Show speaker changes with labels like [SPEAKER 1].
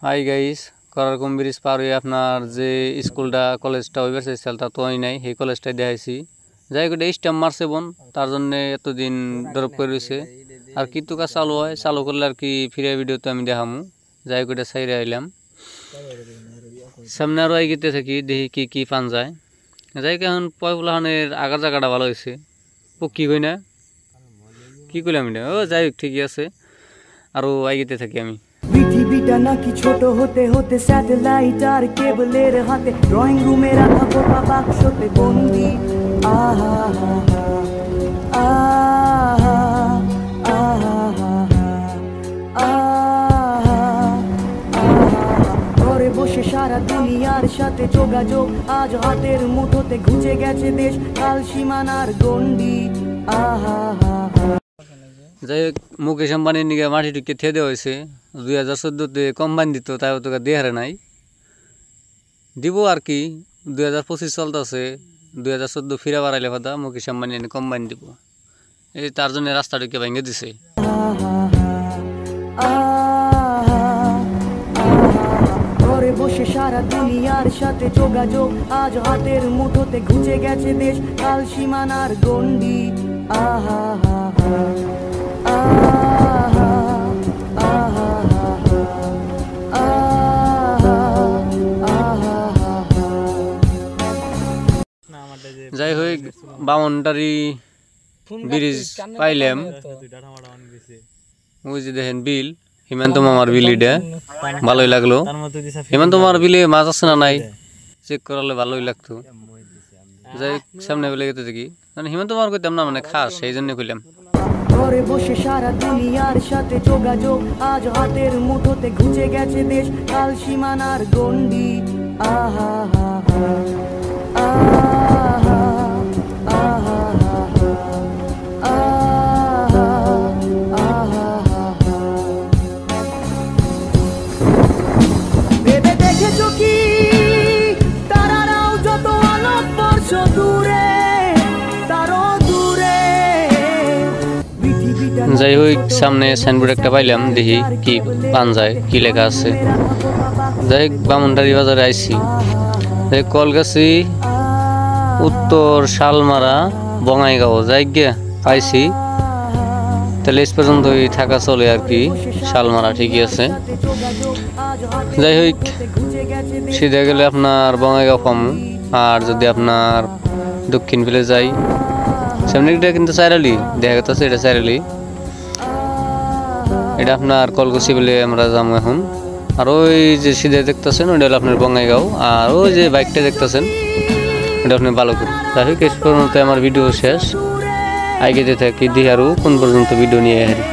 [SPEAKER 1] Hi guys, করারকম bridge পার হয়ে আপনার যে স্কুলটা কলেজটা ওইবার চাইছিলাম তো হয় নাই, সেই কলেজটাই দেখাইছি। যাই হোক স্ট্যাম্প মারছে বোন, তার জন্য এতদিন ড্রপ করে রয়েছে। আর কিন্তু কাজ চালু হয়, চালু করলে আর কি ফিরে ভিডিও তো আমি দেখামু। যাই হোক এটা সাইডে আইলাম, সামনে আরও এগিয়ে থাকি, দেখি কি কি পান যায়। যাই হোক এখন পয়ফুলাহানের আগার জায়গাটা ভালো হয়েছে, পক্ষী কই না কি করলাম এটা, ও যাই হোক ঠিকই আছে, আরও এগিয়ে থাকি আমি।
[SPEAKER 2] পৃথিবীটা নাকি ছোট হতে হতে স্যাটেলাইট আর কেবলের হাতে, ড্রয়িং রুমে রাখা পোকা বাক্সতে বন্দি। আহা আহা ঘরে বসে সারা দুনিয়ার সাথে যোগাযোগ, আজ হাতের মুঠোতে ঘুচে গেছে দেশ কাল সীমানার গন্ডি। আহা
[SPEAKER 1] যাই হোক মুকেশ আম্বানির নিকে মাটি টুকে থে দেওয়া হয়েছে। 2014-তে কোম্পানি দিত, তাই তোকে দেহারে নাই দিব আর কি। 2025 চলতেছে, 2014 ফিরে বাড়াইলে কথা মুকেশ আম্বানি এনে কোম্পানি দিব, এই তার জন্য রাস্তা টুকে ভেঙে দিছে।
[SPEAKER 2] ঘরে বসে সারা দুনিয়ার সাথে যোগাযোগ, আজ হাতের মুঠোতে ঘুচে গেছে দেশ কাল সীমানার গন্ডি। আহা
[SPEAKER 1] যাই হোক বামনটারি ব্রিজ পাইলাম, ওই যে দেখেন বিল, হিমন্ত মামার বিল, এটা ভালোই লাগলো। হিমন্ত মামার বিলে মাছ আছে না নাই চেক করালে ভালোই লাগতো। যাই হোক সামনে বেলে গেতে দেখি, মানে হিমন্ত মামার কইতাম না, মানে খাস সেই জন্য কইলাম।
[SPEAKER 2] ঘরে বসে সারা দুনিয়ার সাথে যোগাযোগ, আজ হাতের মুঠোতে ঘুচে গেছে দেশ কাল সীমানার গন্ডি। আহা ভেবে দেখেছো কি তারারাও যত আলোক বর্ষ দূরে, তারও দূরে।
[SPEAKER 1] যাই হোক সামনে সাইনবোর্ড একটা পাইলাম, দেখি কি পান যায়, কি লেখা আছে। যাই হোক বামনটারি বাজারে আইছি, কলগাছি উত্তর শালমারা বঙাইগাঁও যাই গিয়া পাইছি। তাহলে এই পর্যন্তই থাকা চলে আর কি, শালমারা ঠিকই আছে। যাই হোক সিধে গেলে আপনার বঙাইগাঁও পামু, আর যদি আপনার দক্ষিণ ফেলে যাই সামনেটা কিন্তু চাইরালি দেখা গেছে, এটা চাইরালি, এটা আপনার কলকুচি বলে আমরা যাবো এখন। আর ওই যে সিধে দেখতেছেন ওইটা হলো আপনার বঙ্গাইগাঁও, আর ওই যে বাইকটা দেখতেছেন এটা আপনি বালুকুর। যাই হোক এই পর্যন্ত আমার ভিডিও শেষ, আগে থাকি দিই আরও কোন পর্যন্ত ভিডিও নিয়ে হারি।